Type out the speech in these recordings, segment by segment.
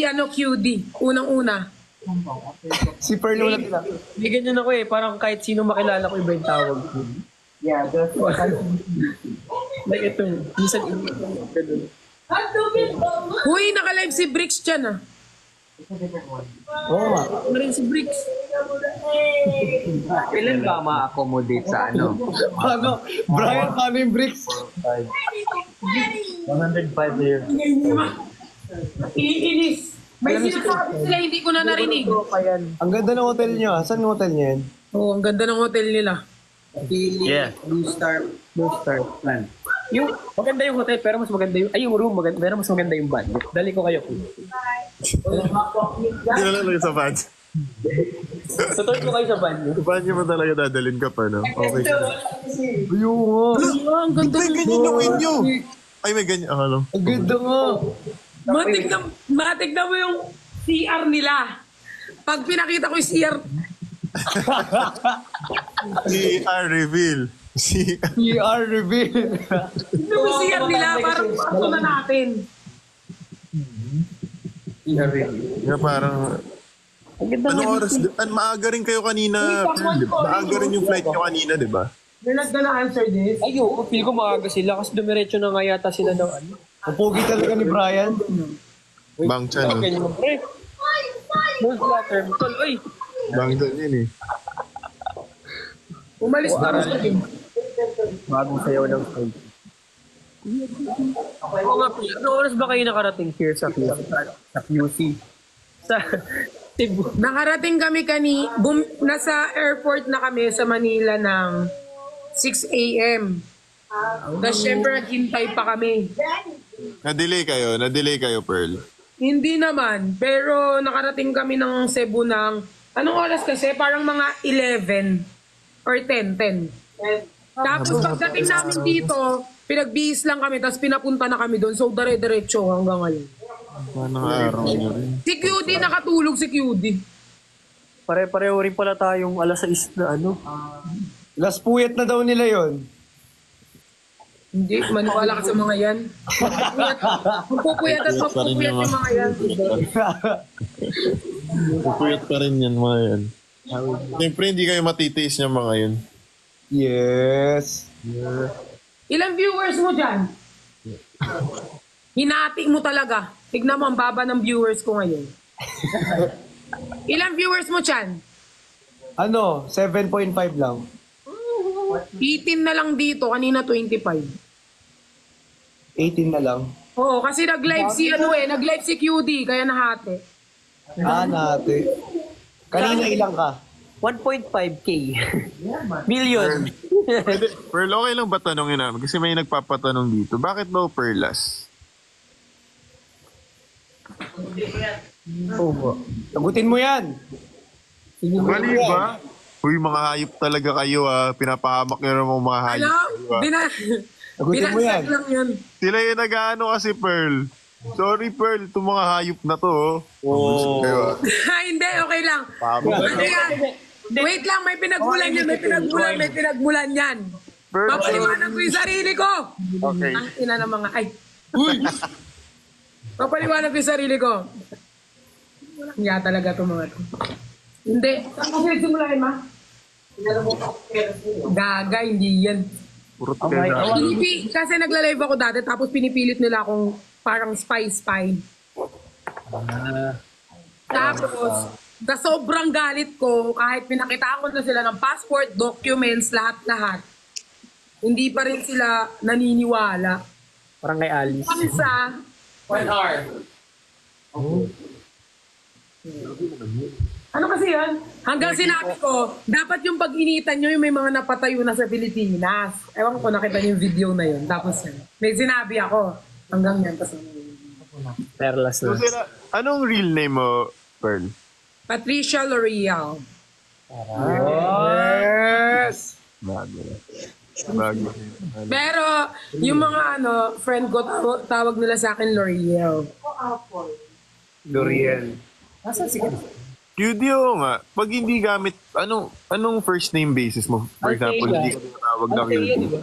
si QD, unang-una. Si Pearl ulit lang. May ganyan ako eh. Parang kahit sino makilala ko iba yung tawag ko. Yeah, that's what Like ito. Minsan ganun. Huy, naka-live si Bricks dyan ah. Oo nga. Ano rin si Bricks? Ilan ba ma-accommodate sa ano? Paano? Brian, paano yung bricks? 105 here. Iinis. May sinasabi sila, hindi ko na narinig. Ang ganda ng hotel niyo ah. Saan yung hotel niya yan? Oo, ang ganda ng hotel nila. Yeah. Blue Star plan. Yung maganda yung hotel pero mas maganda yung yung room maganda pero mas maganda yung budget. Dali ko kayo. Hindi na lang sa van. Tutuloy ko kayo sa banyo. Sa van mo talaga dadalhin ka pa, no? Okay. Ayun nga. Ang ganda May ganyan yung inyo. Ay, may ganyan. Alam. Ang ganda nga. Matignan mo yung CR nila. Pag pinakita ko yung CR, CR reveal. CR. PR reveal. yung CR nila, parang pasok na natin. Yeah, parang... Anong oras? Maaga rin kayo kanina. Maaga rin yung flight nyo kanina, di ba? You're not gonna answer this? Ayoko, feel ko maaga sila kasi dumiretso na nga yata sila ng ano. Ang pogi talaga ni Brian. Bang chan, no? Okay, naman pre. Most latter. Tol, oy. Bang chan yun, eh. Umalis na ako sa game. Bagong sayaw ng stage. Oo nga, pre. Ano oras ba kayo nakarating here sa QC? Sa Cebu. Nakarating kami nasa airport na kami sa Manila ng 6 a.m. Tapos syempre naghintay pa kami. Na-delay kayo, Pearl. Hindi naman, pero nakarating kami ng Cebu ng, anong oras kasi? Parang mga 11 or 10. Tapos pagdating namin dito, pinagbihis lang kami, tapos pinapunta na kami doon. So, dire-diretso hanggang ngayon. Anong araw nyo rin? Si QD, nakatulog si QD. Pare-pareho rin pala tayong alas 6 na ano. Last puyat na daw nila yon. Hindi, maniwala ka sa mga yan. Magpupuyat at magpupuyat yung mga yan. Pupuyat pa rin yan, mga yan. Siyempre, hindi kayo matitiis ng mga yun. Yes. Ilang viewers mo dyan? Hinati mo talaga. Tignan mo, ang baba ng viewers ko ngayon. Ilang viewers mo dyan? Ano? 7.5 lang. 18 na lang dito, kanina 25. 18 na lang. Oo, kasi nag-live si QD, kaya nahati. Nate. Kanina ilang ka? 1.5K. Million. Pearl, okay lang ba tanongin namin? Kasi may nagpapatanong dito. Bakit daw Perlas? Oo. Sagutin mo yan. Mali ba? Uy, mga hayop talaga kayo, ah. Pinapahamak nyo ng mga hayop Alam, kayo, ah. Sagutin mo yan. binasag lang yun. Sila yung nag-ano kasi, Pearl. Sorry, Pearl. Itong mga hayop na to, oh. Kayo, ah. Hindi, okay lang. Ano yan? Wait lang, may pinagmulan yan, may pinagmulan yan. Pearl, Papaliwanag ko yung sarili ko. okay. Ang ina ng mga, papaliwanag ko yung sarili ko. Nga talaga itong mga to. Hindi. Saan kasi nagsimula yun, ma? Gaga, hindi yan. Purot kayo. Kasi nagla-live ako dati, tapos pinipilit nila akong parang spy. Tapos, sa sobrang galit ko, kahit pinakitaan ko na sila ng passport, documents, lahat-lahat, hindi pa rin sila naniniwala. Parang kay Alice. Pansa, 1 hour. ano kasi yan? Hanggang sinabi ko, dapat yung pag-initan nyo yung may mga napatayo na sa Pilipinas. Ewan ko, nakita niyo yung video na yun. Tapos may sinabi ako. Hanggang yan. Tapos, Perlas So, na. anong real name mo, Pearl? Patricia L'Oreal. Yes. Bago. Pero, yung mga friend ko, tawag nila sa akin L'Oreal. L'Oreal. Studio nga, pag hindi gamit, anong first name basis mo? For example, hindi ka tawag na Althea, di QD. ba?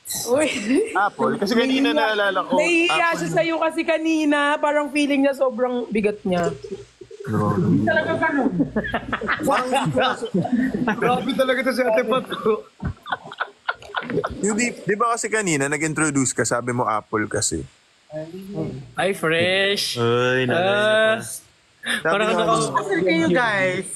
Uy, Apple? Kasi kanina naalala ko. nahihiya siya sa'yo kasi kanina. Parang feeling niya sobrang bigat niya. Hindi talaga ganun. Grabe talaga to si Ate Pat. Di ba kasi kanina nag-introduce ka, sabi mo Apple kasi. Ay, fresh. Ay, Parang Kasi kayo guys.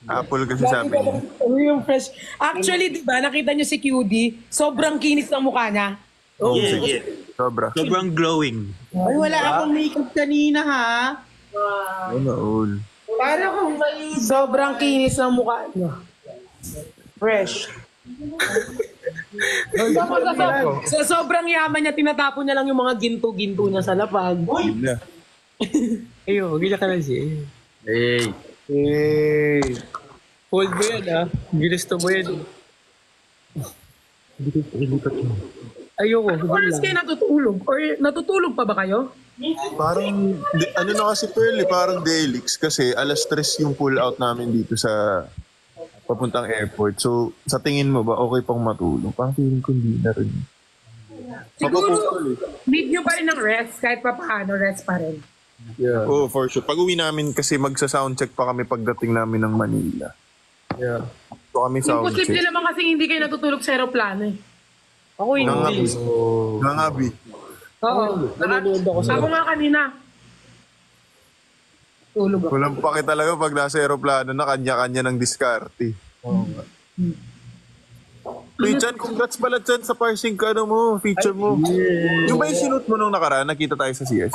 Apple kasi sabi niya. Uy, yung fresh. Actually, di ba, nakita niyo si QD, sobrang kinis ng mukha niya. Oh, sige. Sobra. Sobrang glowing. Ay, wala akong makeup kanina ha. Ano, all. Para kung may... Sobrang kinis ng mukha niya. Fresh. Sa sobrang yaman niya, tinatapon niya lang yung mga ginto-ginto niya sa lapag. Ayo, gila ka na siya. Hey. Hey. Hold mo yan, ha? Ginusto mo yan. Ayoko, Oras kayo natutulog? Or natutulog pa ba kayo? Parang, ano na kasi Pearl parang Delix kasi alas 3 yung pull out namin dito sa papuntang airport. So, sa tingin mo ba, okay pang matulog? Parang feeling ko hindi na rin. Siguro, need nyo pa rin ng rest. Kahit pa paano, rest pa rin. Yeah. Oo, for sure. Pag uwi namin kasi magsa-soundcheck pa kami pagdating namin ng Manila. Yeah. So kami Imposible soundcheck. naman kasi hindi kayo natutulog sa aeroplano eh. Ako Nangabi. hindi. Nangabi. Oo. Nanonood ako sa... Ako nga kanina. Tulog ako. Walang pake talaga pag nasa aeroplano na kanya-kanya ng diskarte. Hey, Chan, congrats pala Chan sa parsing ka ano mo, feature mo. Yung ba yung sinut mo nung nakaraan, nakita tayo sa CS?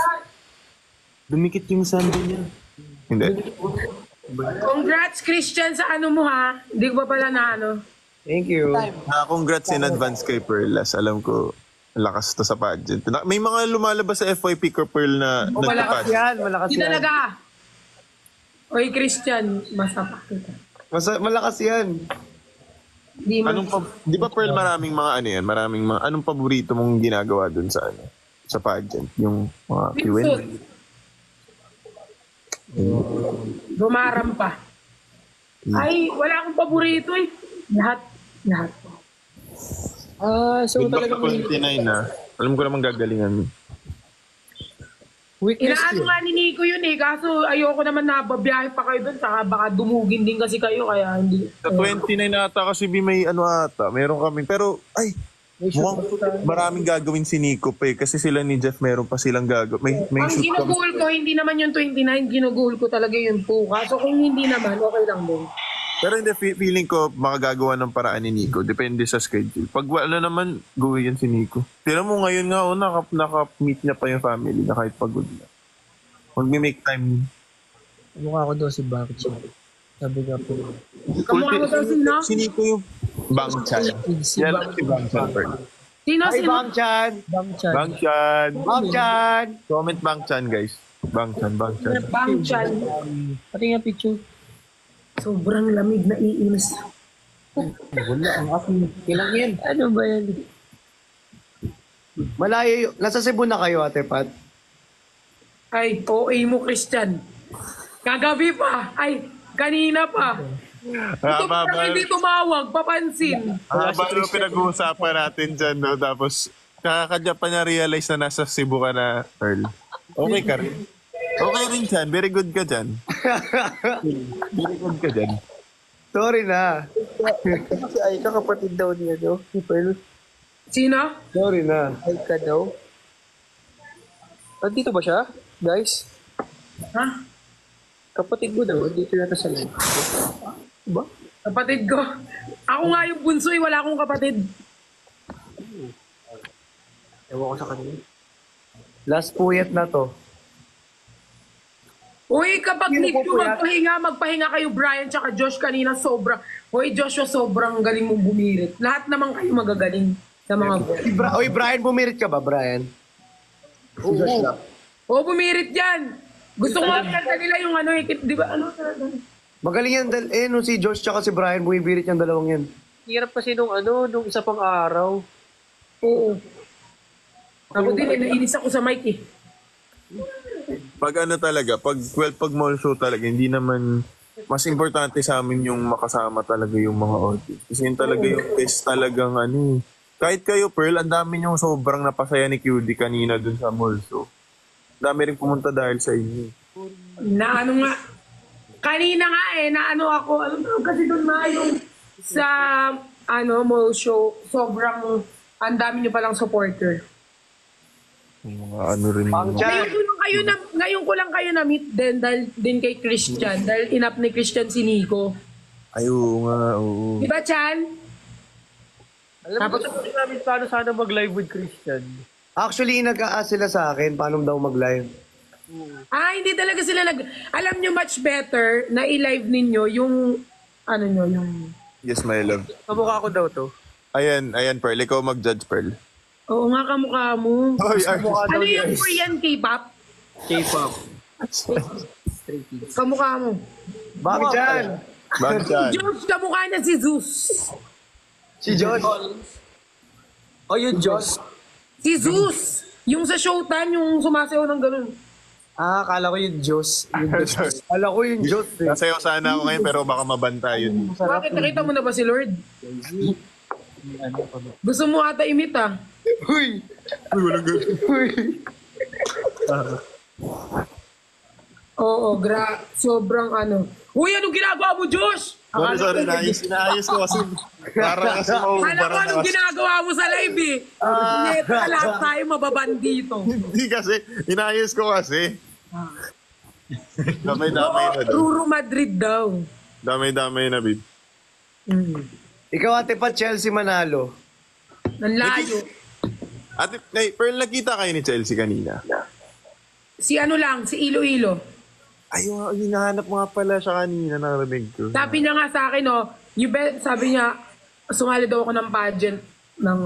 Dumikit yung sando niya. Hindi. Congrats Christian sa ano mo ha. Hindi ko pa pala na ano. Thank you. Congrats in advance kay Perlas. Alam ko, lakas to sa pageant. May mga lumalabas sa FYP ko Pearl na Malakas nagpa-pageant. yan, malakas Hindi yan. talaga. Oy Christian, masapak kita. Malakas yan. Di man. Di ba Pearl maraming mga ano yan? Maraming mga, anong paborito mong ginagawa dun sa ano? Sa pageant? Yung mga Swimsuit. Q&A? Gumaram pa. Ay, wala akong paborito eh. Lahat. Lahat. So Good luck talagang sa 29 na. Alam ko namang gagalingan mo. weakness Inaano yun. nga ni Nico yun eh. Kaso ayoko naman na babiyahe pa kayo doon. Saka baka dumugin din kasi kayo. Kaya hindi. Sa 29 ata kasi may ano ata. Meron kami. Pero, ay, mukhang maraming gagawin si Nico pa eh. Kasi sila ni Jeff meron pa silang gagawin. May Ang shoot kami. ginugoal ko, hindi naman yung 29. Ginugoal ko talaga yung 2. Kaso kung hindi naman, okay lang din. Pero hindi, feeling ko makagagawa ng paraan ni Nico. Depende sa schedule. Pag wala naman, gawin yan si Nico. Tira mo ngayon nga, naka-meet niya pa yung family na kahit pagod na. Mag-make time. Mukha ko daw si Bakit siya. Sabi nga po. Kamukha mo daw sino? Si Nico yung Bang Chan. Yan lang si Bang Chan. Sino? Ay, Sino? Bang Chan! Bang Chan. Bang Chan. Bang Chan! Comment Bang Chan, guys. Bang Chan, Bang Chan. Bang Chan. Pati nga picture. Sobrang lamig na iinis. Wala, ang aking. Kailang yan. Ano ba yan? Malayo, nasa Cebu na kayo, Ate Pat? Ay, OA mo, Christian. Kagabi pa. Ay, kanina pa. Ito parang hindi tumawag, papansin. Bago pinag-uusapan natin dyan, no? Tapos, kakadya pa niya realize na nasa Cebu ka na, Earl. Okay ka rin. Okay rin dyan. Very good ka dyan. Very good ka dyan. Sorry na. Kasi ay ka kapatid daw niya daw. Si Pearl. Sino? Sorry na. Ay ka daw. Dito ba siya? Guys? Ha? Kapatid mo daw. Dito yata sa live. Diba? Kapatid ko. Ako nga yung bunso eh, wala akong kapatid. Ewan ko sa kanila. Last puyat na to. Uy, kapag Sino need po nyo po yan? magpahinga kayo, Brian tsaka Josh kanina sobra. Uy, Joshua, sobrang galing mong bumirit. Lahat naman kayo magagaling sa mga Oy, Brian, bumirit ka ba, Brian? Oo, bumirit yan. Gusto ko makikita nila yung ano eh, di ba? Ano? Magaling yan. No, si Josh tsaka si Brian, bumibirit yung dalawang yan. Hirap kasi nung isa pang araw. Oo. Ako din, nainis ako sa mic eh. Pag ano talaga, pag mall show talaga, hindi naman mas importante sa amin yung makasama talaga yung mga audience. Kasi yun talaga yung best talagang ano. Kahit kayo, Pearl, ang dami yung sobrang napasaya ni QD kanina dun sa mall. So, dami rin pumunta dahil sa inyo. Na ano nga, kanina nga na ano ako, alam mo kasi doon na yung sa mall show, sobrang ang dami nyo palang supporter. Yung mga ano rin. Ngayon ko lang kayo na-meet dahil din kay Christian, dahil inap ni Christian si Nico. Ay, oo nga, oo. Di ba, Chan? Alam mo, gusto namin paano sana mag-live with Christian. Actually, nag-a-ask sila sa akin paano daw mag-live. Hindi talaga sila alam nyo much better na i-live ninyo yung yung... Yes, my love. Kamukha ko daw to. Ayan, Pearl. Ikaw mag-judge, Pearl. Oo nga, kamukha mo. Oy, Ano yung Korean K-pop? K-pop. Kamukha mo. Bakit dyan? Bakit yan? Josh, kamukha niya si Zeus. Si Josh. Oh, yung Diyos. Si Zeus! Yung sa Showtime, yung sumasayaw ng ganun. Akala ko yung Diyos. Alam ko yung Josh eh. Nasayaw sana ako ngayon pero baka mabanta yun. Bakit nakita mo na ba si Lord? Gusto mo ata imit Uy! Uy, walang ganun. Uy! Oo, sobrang Uy, anong ginagawa mo, Josh? Sorry, inaayos ko kasi para kasi Alam ko anong ginagawa mo sa live eh. Neta, lahat tayo mababan dito. Hindi kasi, inaayos ko kasi. Damay-damay na daw. Ruro Madrid daw. Damay-damay na, babe. Ikaw ate pa Chelsea manalo. Nanlayo. Ate, Pearl, nakita kayo ni Chelsea kanina? Si si Iloilo. Ay, hinahanap mo nga pala siya kanina, narinig ko. Sabi niya nga sa akin, sabi niya, sumali daw ako ng pageant ng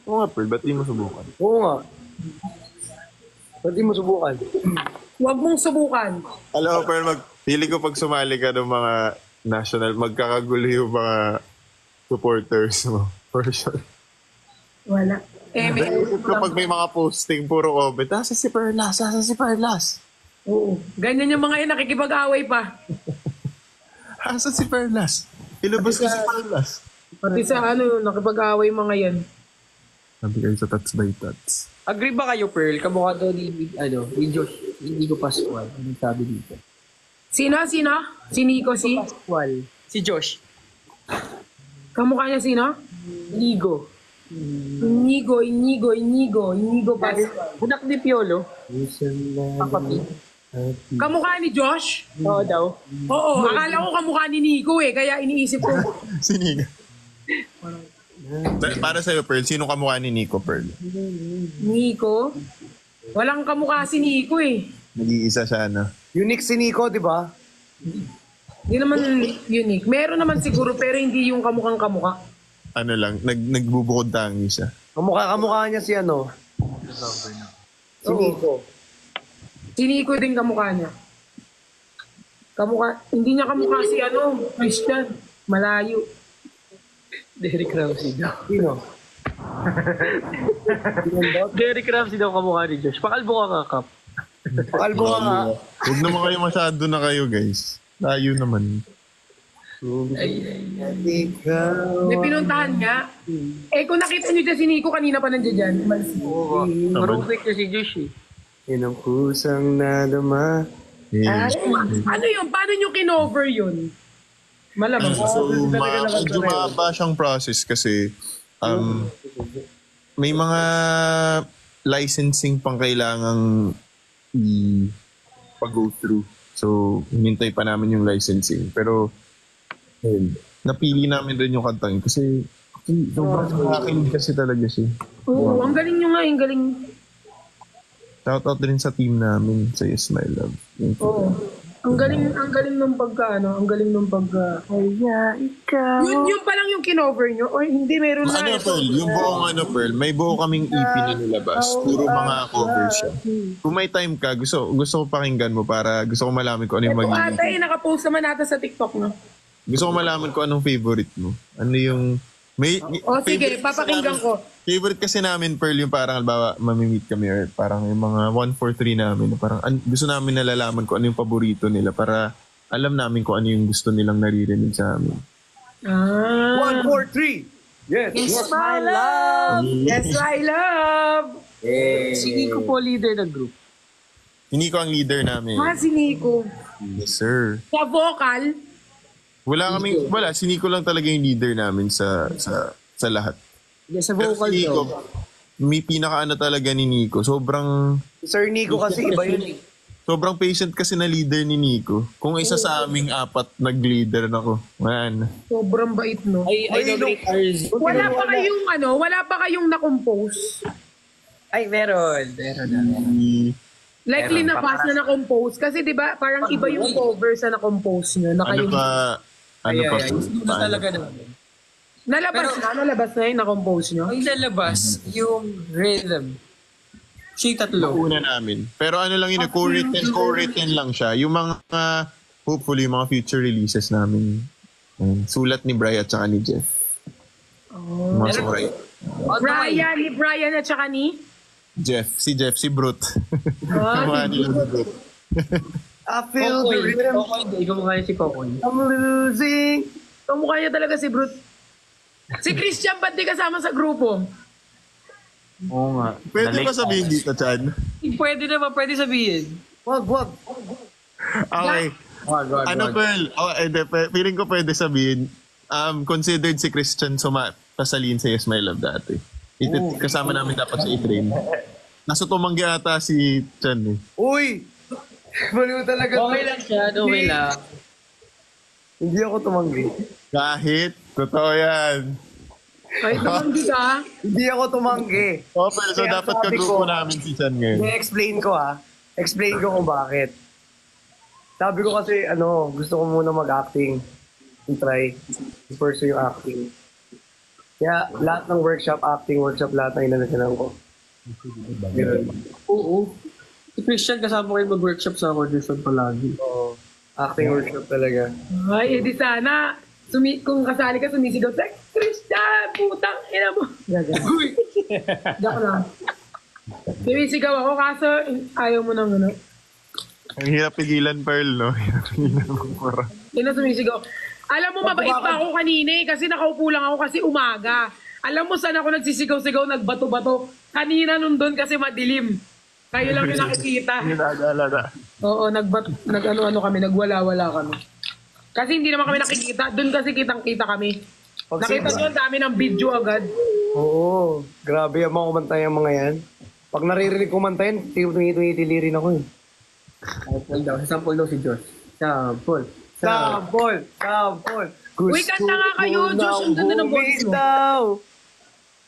Oo nga, Pearl, ba't di mo subukan? Oo nga. Ba't di mo subukan? Huwag mong subukan. Alam mo, Pearl, pili ko pag sumali ka ng mga national, magkakagulo yung mga supporters mo. For sure. Wala. Kapag may mga posting, puro comment, asa si Perlas? Oo. Ganyan yung mga yun, nakikipag-away pa. Asa si Perlas? Ilabas ko si Perlas. Pati sa nakipag-away mga yan. Sabi kayo sa Tats by Tats. Agree ba kayo, Pearl? Kamukha daw ni Josh. Hindi ko Pascual. Anong sabi dito? Sino? Si Nico, Pascual. Si Josh. Kamukha niya sino? Inigo. Inigo Pascual. Bunak ni Piolo. Papapi. Kamukha ni Josh? Oo daw. Oo, akala ko kamukha ni Nico kaya iniisip ko. Siniga. Para sa'yo, Pearl, sino kamukha ni Nico, Pearl? Nico? Walang kamukha si Nico Nag-iisa siya, no? Unique si Nico, di ba? Hindi naman unique. Meron naman siguro pero hindi yung kamukhang kamukha. Ano lang, nagbubukod tangi siya. Kamukha niya si Si Nico. Si Nico din kamukha niya. Hindi niya kamukha si Christian. Malayo. Derek Ramsey daw. Sino? Derek Ramsey daw kamukha ni Josh. Pakalbo ka nga, Kap. Pakalbo ka nga. Huwag naman kayo masyado na kayo, guys. Layo naman. May pinuntahan nga. Kung nakita niyo dyan si Nico, kanina pa nandiyan dyan. Marupik na si Josh Yan ang kusang nadama. Ano yun? Paano nyo kinover yun? Malamang. So, medyo mahaba siyang process kasi may mga licensing pang kailangang pag-go through. So, hinintay pa namin yung licensing. Pero, napili namin rin yung kantang kasi sobrang nakakilig kasi talaga siya. Oo, ang galing nyo nga, ang galing. Shoutout din sa team namin sa Yes My Love. Oo. Ang galing nung ikaw. Yun pa lang yung kinover nyo? Or hindi, meron na? Pearl? Yung buong Pearl, may buo kaming EP na nilabas. Puro mga cover siya. Kung may time ka, gusto ko pakinggan mo para gusto ko malaman kung ano yung magiging. Ito nakapost naman natin sa TikTok, no? Gusto ko malaman kung anong favorite mo. Ano yung... sige, papakinggan ko. Favorite kasi namin, Pearl, yung parang albawa, mamimit kami or parang yung mga 143 namin. Parang gusto namin nalalaman kung ano yung paborito nila para alam namin kung ano yung gusto nilang naririnig sa amin. 1, 4, 3. Yes. Yes, my love! Yes, my love! Si Nico po leader ng group. Si Nico ang leader namin. Si Nico. Yes, sir. Sa vocal, Wala, si Nico lang talaga yung leader namin sa lahat. Yes, sa Pero vocal si Nico, daw. may pinakaano talaga ni Nico. Sobrang Sir Nico kasi iba yun eh. Sobrang patient kasi na leader ni Nico. Kung isa sa aming 4 nag-leader na ko. Man. sobrang bait, no? I nominate RZ. Wala pa kayong na-compose? Ay, meron. Meron na. Likely na pass na na-compose. Kasi di ba parang iba yung cover sa na-compose nyo. Na kayo, Ano pa? Hindi na talaga namin. Nalabas na yung na-compose nyo? Ang lalabas, yung rhythm. Siya yung tatlo. Una namin. Pero ano lang yun, co-written lang siya. Yung mga, hopefully, yung mga future releases namin. Sulat ni Brian at saka ni Jeff. Mga surat. Ni Brian at saka ni? Si Brute. Ah, Mga nila ni Brute. I feel the rhythm. Kokoy, ikaw mukha niya si Kokoy. I'm losing. Kamukha niya talaga si Brute. Si Christian ba't di kasama sa grupo? Oo nga. Pwede ba sabihin dito, Chan? Pwede naman, pwede sabihin. Wag. Okay. Ano, Pearl? Feeling ko pwede sabihin, considered si Christian pasalin sa Yes My Love dati. Kasama namin dapat sa E-Train. Nasa tumanggi ata si Chan eh. Uy! Baliw talaga. Okay lang siya, okay lang. Hindi ako tumanggi. Kahit, totoo yan. Ay, tumanggi ka? Hindi ako tumanggi. So Kaya dapat sabi kagrupo ko- namin si Chan ngayon. I-explain ko Explain ko kung bakit. Sabi ko kasi, gusto ko muna mag-acting. I-try. I-pursue yung acting. Kaya lahat ng acting workshop, lahat ng inanasinan ko. Ganun. Oo. Si Christian kasama kayo mag-workshop sa audition palagi. Oo. Acting workshop talaga. Ay, edi sana. Kung kasali ka, sumisigaw sa Christian, putang ina mo. Uy! Diyak lang. Sumisigaw ako kaso ayaw mo nang ano. Ang hirap pigilan, Pearl, no? Hirap pigilan ng pura. Sumisigaw. Alam mo, mabait pa ako kanina eh, kasi nakaupo lang ako kasi umaga. Alam mo saan ako nagsisigaw-sigaw, nagbato-bato. Kanina doon kasi madilim. Kayo lang yung nakikita. Nag-aalala. Oo, nag-ano-ano kami, nagwala-wala kami. Kasi hindi naman kami nakikita. Doon kasi kitang-kita kami. Nakita nyo, ang dami ng video agad. Oo. Grabe ang mga kumantay ang mga yan. Pag naririnig kumantayin, tumingiti-rin ako eh. Sample daw si Josh. Sample. Sample! Uy, kanta nga kayo, Josh. Ang ganda ng boses mo.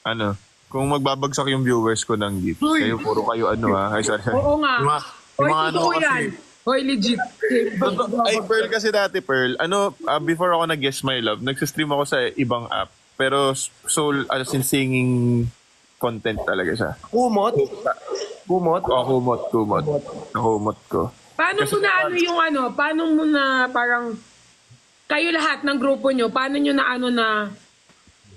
Ano? Kung magbabagsak yung viewers ko ng gift, kayo, puro kayo Ay, sorry. Oo nga. Yung Hoy, mga totoo kasi- yan. Hoy, legit. Ay, Pearl kasi dati, Pearl. Before ako nag-Yes My Love, nagsistream ako sa ibang app. Pero soul, singing content talaga siya. Kumot? Kumot ko. Paano mo na paano mo na parang kayo lahat ng grupo nyo, paano nyo na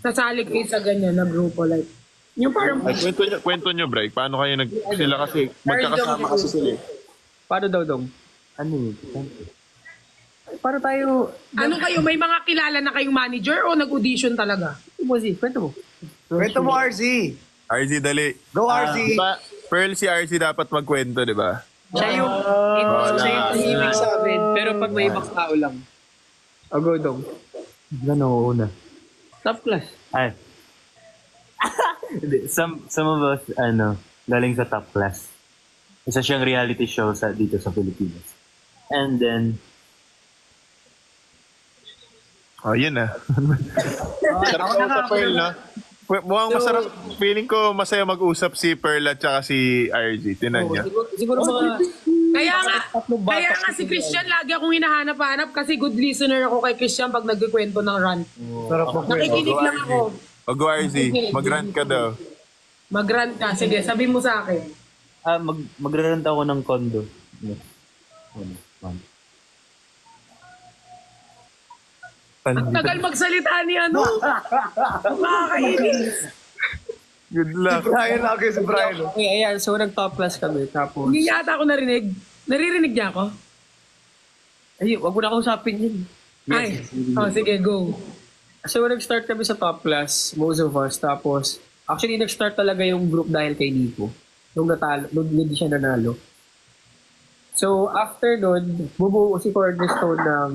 sasalig kayo sa ganyan na grupo? Like, yung parang, Ay, kwento nyo, Bray. Paano kayo sila kasi, magkakasama kasi sila eh. Paano daw, Dong? Ano yun? Para tayo... kayo, may mga kilala na kayong manager o nag-audition talaga? Kwento mo. Kwento mo, RC. RZ, dali. Go, RC. Diba, Pearl, si RZ dapat magkwento, di ba? Siya yung tahimik sa amin. Pero pag may ibang tao lang. O, go, Dong. Ano una? Top class. Ay. Hindi, some of us, galing sa Top Class. Isa siyang reality show dito sa Pilipinas. And then, Yun na. Sarap sa Pearl, no? Mukhang masarap. Feeling ko masaya mag-usap si Pearl at saka si RG. Tinan niya. Siguro mga... Kaya nga si Christian, lagi akong hinahanap-hanap kasi good listener ako kay Christian pag nagkikwento ng rant. Sarap mo. Nakikinig lang ako. O go, RG. Mag-rant ka daw. Mag-rant ka. Sige, sabi mo sa akin. magrarenta ako ng condo. Ang tagal magsalita ni Makakainis. Good luck. Brian lagi si Brian. Okay, ayan. So, nag-top class kami. Tapos... Hindi yata ako narinig. Naririnig niya ako? Ay, wag mo na kausapin yun. Ay, sige, go. So, when nag-start kami sa top class, most of us, tapos, actually, nag-start talaga yung group dahil kay Nico. Nung hindi siya nanalo. So, after nun, bumuo si Cornerstone ng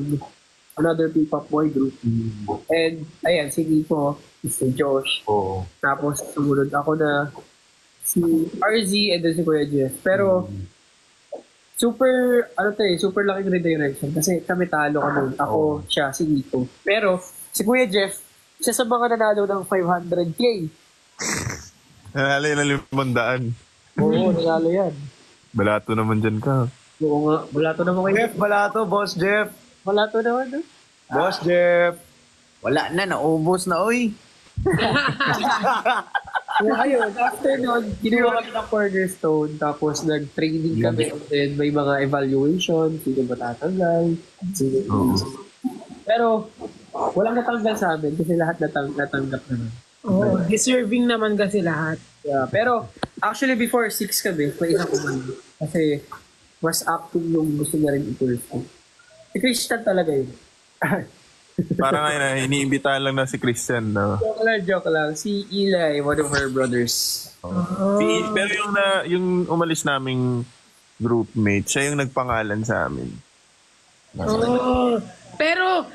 another P-pop boy group. And, ayan, si Nico, si Josh. Oo. Tapos, sumunod ako na si RZ and then si Kuya Jeff. Pero, super, super laking redirection. Kasi kami talo kami. Ako, siya, si Nico. Pero, si Kuya Jeff, siya sa mga nanalo ng 500K. Nanalo yun ng 500. Oo, nanalo yan. Balato naman dyan ka. Oo nga, balato naman kayo. Jeff, balato, Boss Jeff. Balato naman doon. Boss Jeff. Wala na, naubos na, oy. So, ayun, after nun, ginawa kami ng Cornerstone, tapos nag-training kami, and then may mga evaluation, sino ba tatanggal, sino. Pero, walang natanggal sa amin kasi lahat natanggap naman. Oh, deserving naman kasi lahat. Yeah, pero, actually before 6 kami, may isa kumando. Kasi, mas active yung gusto niya rin i-pursue. Si Christian talaga yun. Parang ngayon, iniimbitahan lang na si Christian, no? Joke lang. Si Eli, one of our brothers. Pero yung umalis naming groupmate, siya yung nagpangalan sa amin. Oh, pero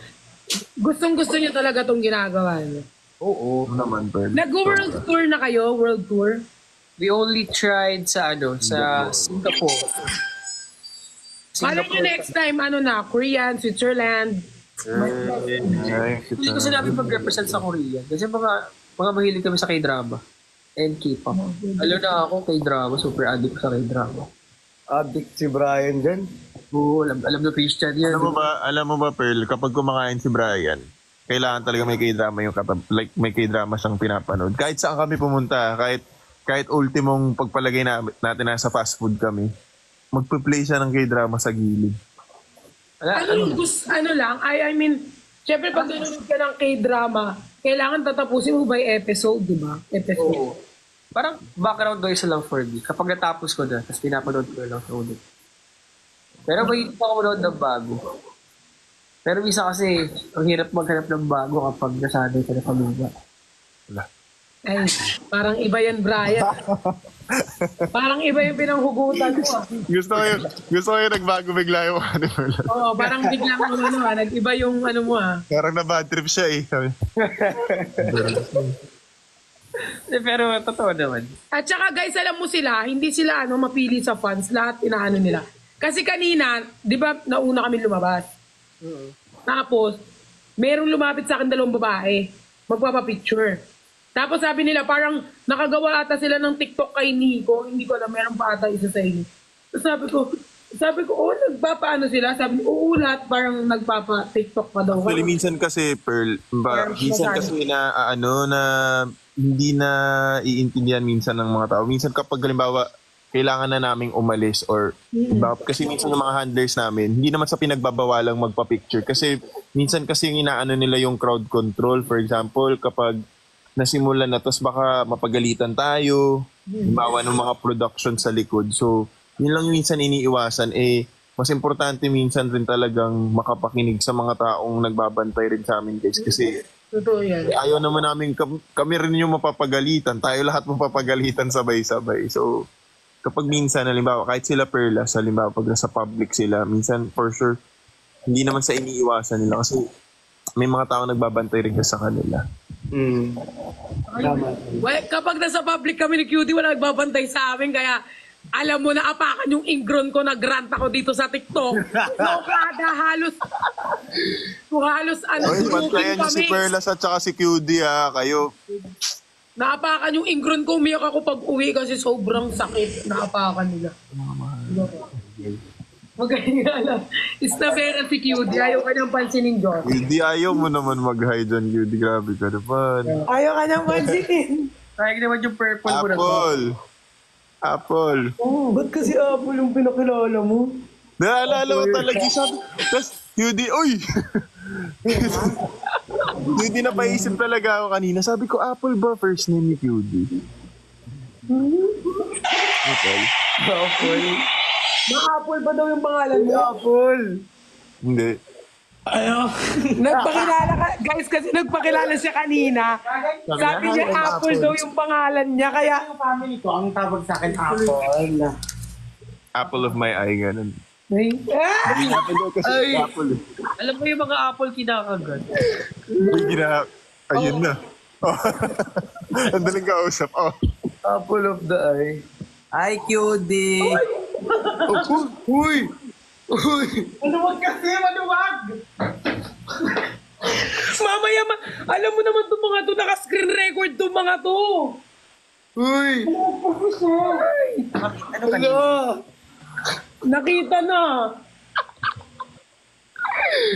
gustong-gusto niyo talaga tong ginagawa niyo. Oo. Naman, Pearl. Nag-world tour na kayo? World tour? We only tried sa Singapore. Paano nyo next time, Korean, Switzerland? Hindi ko sinabi mag-represent sa Korea. Kasi mga mahilig kami sa K-drama and K-pop. Alam na ako, K-drama. Super addict sa K-drama. Addict si Brian dyan. Oo, alam na Christian yan. Alam mo ba, Pearl, kapag kumakain si Brian, kailangan talaga may K-drama yung like may K-drama siyang pinapanood. Kahit saan kami pumunta, kahit ultimong pagpalagay natin nasa fast food kami, magpe-play siya ng K-drama sa gilid. I mean, syempre pag nanonood ka ng K-drama, kailangan tatapusin mo by episode, di ba? Episode. Oo. Parang background noise lang for me. Kapag natapos ko na, tapos pinapanood ko lang sa ulit. Pero may hindi ako manood ng bago. Pero isa kasi, ang hirap maghanap ng bago kapag nasanay ka na pamilya. Ay, parang iba yan, Brian. Parang iba yung pinanghugutan mo. Gusto ko yung nagbago bigla yung Pearl. Oo, parang biglang nag-iba yung mo. Parang na-bad trip siya eh. Pero totoo naman. At saka guys, alam mo sila, hindi sila mapili sa fans, lahat inaano nila. Kasi kanina, di ba, nauna kami lumabas. Tapos, merong lumapit sa akin 2 babae, magpapapicture. Tapos sabi nila, parang nakagawa ata sila ng TikTok kay Nico. Hindi ko alam, meron pa ata isa sa inyo. So sabi ko, nagpapaano sila? Sabi ko, lahat parang nagpapa-TikTok pa daw. Actually, minsan kasi, Pearl, minsan kasi na hindi na iintindihan minsan ng mga tao. Minsan kapag halimbawa, kailangan na naming umalis or kasi minsan yung mga handlers namin, hindi naman sa pinagbabawalang magpa-picture. Kasi minsan kasi yung inaano nila yung crowd control. For example, kapag nasimulan na, tapos baka mapagalitan tayo, bawa ng mga production sa likod. So, yun lang minsan iniiwasan. Mas importante minsan rin talagang makapakinig sa mga taong nagbabantay rin sa amin, guys. Kasi totoo yan. Ayaw naman namin, kami rin yung mapapagalitan. Tayo lahat mapapagalitan sabay-sabay. So, kapag minsan, halimbawa, kahit sila Perlas, halimbawa, pag nasa public sila, minsan, for sure, hindi naman sa iniiwasan nila. Kasi may mga taong nagbabantay rin sa kanila. Well, kapag nasa public kami ni QD, wala nagbabantay sa amin, kaya alam mo na apakan yung ingron ko, nagrant ako dito sa TikTok. Kada halos Bantayan niyo si Perlas at saka si QD kayo. Naapakan yung ingron ko, umiyak ako pag uwi kasi sobrang sakit. Naapakan nila. Magaling nga lang. Isnabera si QD. Ayaw ka niyang pansinin, John. QD, ayaw mo naman mag-hi dyan, QD. Grabe ka naman. Ayaw ka niyang pansinin. Kaya naman yung purple mo na. Apple. Oh, ba't kasi Apple yung pinakilala mo? Naalala mo talaga. Tapos, QD, uy! QD, napaisip talaga ako kanina. Sabi ko, Apple ba first name ni QD? Apple. Apple. Na-Apple ba daw yung pangalan mo? Apple. Hindi. Nagpakilala ka, guys, kasi nagpakilala siya kanina. Sabi niya Apple daw yung pangalan niya, kaya Yung family ko, ang tawag sa akin, Apple. Apple of my eye, ganun. Ah! Kasi apple. Alam mo yung mga apple kinakagat. Ayun na. Oh. Ang daling kausap. Oh. Apple of the eye. Ay, cutie. Uy! Uy! Maluwag kasi, maluwag! Mamaya, alam mo naman itong mga to, naka-screen record itong mga to. Uy! Ano kanina? Nakita na.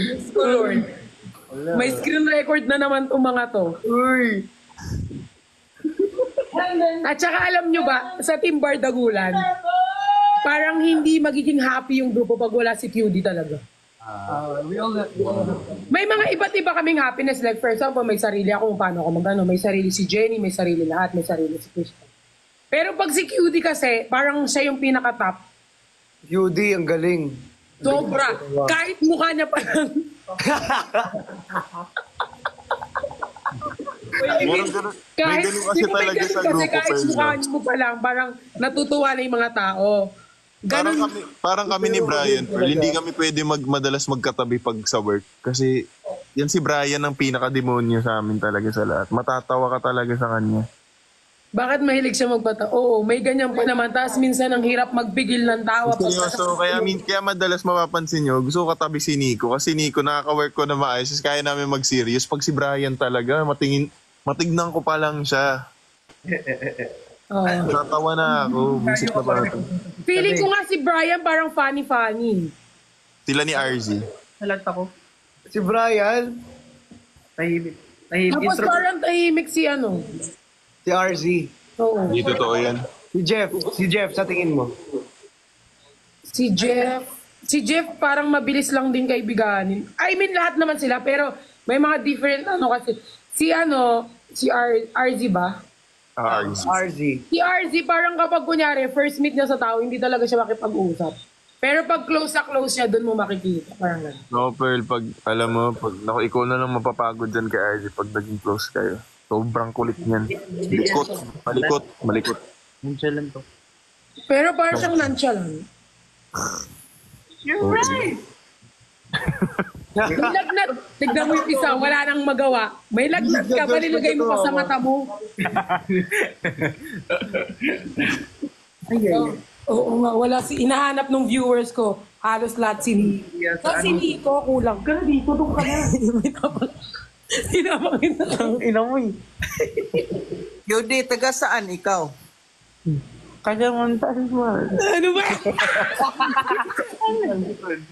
Diyos ko, Lord. May screen record na naman itong mga to. Uy! At saka alam nyo ba, sa Team Bardagulan, parang hindi magiging happy yung grupo pag wala si QD talaga. May mga iba't iba kaming happiness. Like for example, may sarili ako kung paano ako magano. May sarili si Jenny, may sarili lahat, may sarili si Krista. Pero pag si QD kasi, parang siya yung pinaka-top. QD, ang galing. Sobra. Kahit mukha niya pa lang. May ganun kasi talaga sa grupo, kahit Ferl. mukha mo pa lang, parang natutuwa na yung mga tao. Ganun. Parang kami ni Brian, Ferl, hindi kami pwede madalas magkatabi pag sa work. Kasi yan si Brian ang pinaka-demonyo sa amin talaga sa lahat. Matatawa ka talaga sa kanya. Bakit mahilig siya magbata? Oo, may ganyan pa naman. Tapos minsan ang hirap magpigil ng tawa. Seryoso, kaya madalas mapapansin nyo, gusto ko katabi si Nico. Kasi Nico, nakaka-work ko na maayos. Kaya namin mag-serious. Pag si Brian talaga, matignan ko pa lang siya. Natawa na ako. Visit na ba ito? Feeling ko nga si Brian parang funny-funny. Sila ni RZ. Nalagta ko. Si Brian, Tahimik. Tapos parang tahimik si ano. si RZ, Oo. Hindi totoo yan. si Jeff, sa tingin mo. Si Jeff parang mabilis lang din kaibiganin. I mean, lahat naman sila, pero may mga different ano kasi. Si RZ ba? RZ. RZ. Si RZ parang kapag kunyari, first meet niya sa tao, hindi talaga siya makipag-usap. Pero pag close siya, doon mo makikita. Parang gano'n. No, Pearl, pag alam mo, naku, ikaw na lang mapapagod dyan kay RZ pag naging close kayo. Sobrang kulit niyan. Malikot. Nonchalant to. Pero parang siyang nonchalant. You're right! May lagnat. Tignan mo yung isa, wala nang magawa. May lagnat ka, palilagay mo pa sa mata mo. Oo nga, wala inahanap ng viewers ko. Halos lahat si Nico. Si Nico, kulang ka na dito, doon ka na. Tinapangin na lang. Inamoy. Cutie, taga saan ikaw? Kaya montas mo. Ano ba?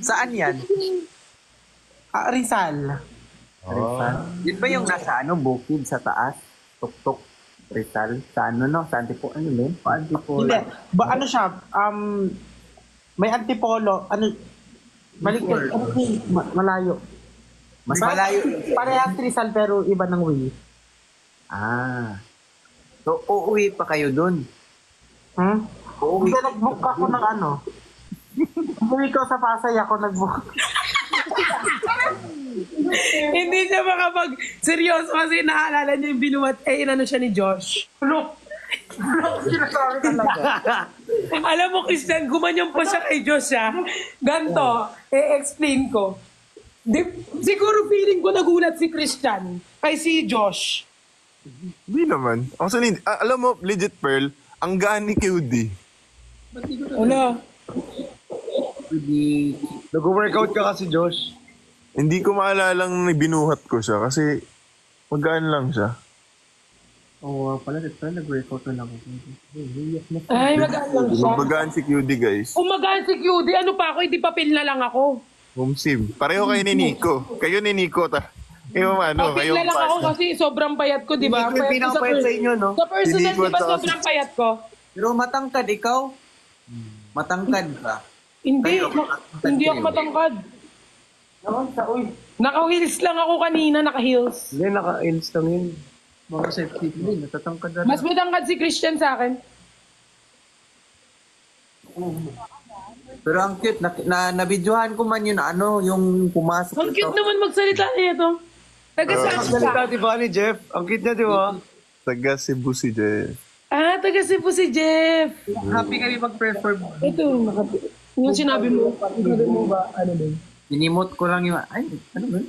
Saan yan? Rizal. Yun ba yung nasa bukid sa taas? Tuktok. Rizal. Sa no? Sa Antipolo. Ano yun? Antipolo. Hindi. Ano siya? May antipolo. Balik malayo. Mas malayo. Parehas Rizal pero iba ng way. So, uuwi pa kayo dun? Uuwi. Hindi, nag-book ako ng ano. Umuwi ko sa Pasay, ako nag-book. Hindi siya seryoso kasi naalala niya yung binuhat. Inano siya ni Josh. Sinasabi talaga. Alam mo, Christian, gumanyan pa siya kay Josh, ha? Ganto, explain ko. Siguro feeling ko nagulat si Christian kay si Josh. Hindi naman. Actually, alam mo, legit Pearl, ang gaan ni QD. Wala. Nag-workout ka kasi, Josh. Hindi ko maalalang binuhat ko siya kasi magaan lang siya. Oo, pala nag-workout na lang ako. Ay, magaan lang siya. Magaan si QD, guys. Kung magaan si QD, ano pa ako, hindi papel na lang ako. Home sim. Pareho kayo ni Nico. Kayo ni Nico, kayo Papel na lang ako kasi sobrang payat ko, di ba? Hindi ko pinapayat sa inyo, no? Sa personal, Hindi ko di ba to. sobrang payat ko? Pero matangkad ikaw? Matangkad ka? Hindi, hindi ako matangkad. Naka-heels lang ako kanina, naka-heels. Hindi, naka-ils lang yun. Mga safety din, natatangkad na. Mas matangkad si Christian sa akin. Pero ang cute, nabidyohan ko man yun, yung pumasok. Ang cute naman magsalita niya ito. Taga saan Ang siya? salita, di ba, ni Jeff? Ang cute niya, di ba? Taga Cebu si Jeff. Ah, taga Cebu si Jeff. Happy kami mag-perform. Ito, yung sinabi mo ba, ano din? Minimot ko lang yung, ano ba?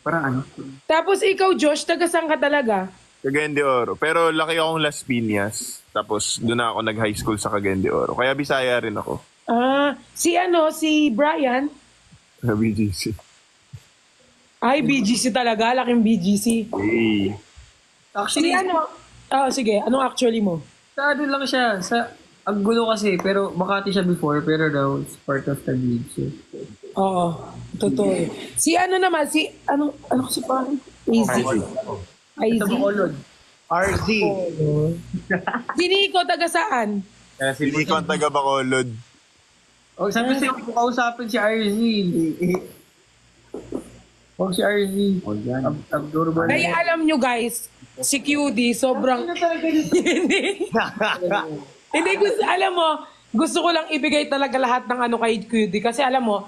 Parang ano? Tapos ikaw, Josh, taga saan ka talaga? Cagayan de Oro. Pero laki akong Las Piñas. Tapos doon na ako nag-high school sa Cagayan de Oro. Kaya Bisaya rin ako. Ah, si Brian? Sa BGC. Ay, BGC talaga, laking BGC. Hey. Si sige, anong actually mo? Sa ano lang siya, ang gulo kasi, pero Makati siya before, pero now it's part of the league. So. Oo, totoo. Naman, ano kasi parang? Easy. Sa Bacolod. RZ. Si Nico, taga saan? Hindi ko ang taga Bacolod. Oh, sabi siya, kung kausapin si RZ. Huwag si RZ. Abdurban. Ay, alam nyo guys, si QD, sobrang... Hindi, gusto ko lang ibigay talaga lahat ng ano kay QD. Kasi alam mo,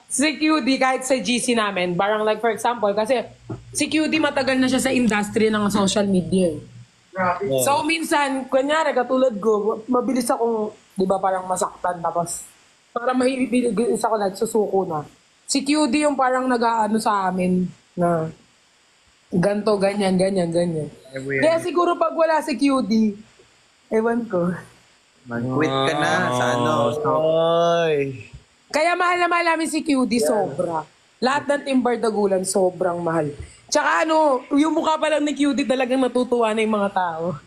si QD kahit sa GC namin, parang like for example, kasi si QD matagal na siya sa industry ng social media. So minsan, kunyari katulad ko, mabilis akong, di ba parang masaktan tapos para mahibilis ako like susuko na. Si QD yung parang nag-aano sa amin na ganto, ganyan. Kaya siguro pag wala si QD, ewan ko. Mag-quit ka na sa Ay. Kaya mahal na mahal namin si QD, sobra. Lahat ng Team Bardagulan, sobrang mahal. Tsaka yung mukha pa lang ni QD talagang natutuwa na yung mga tao.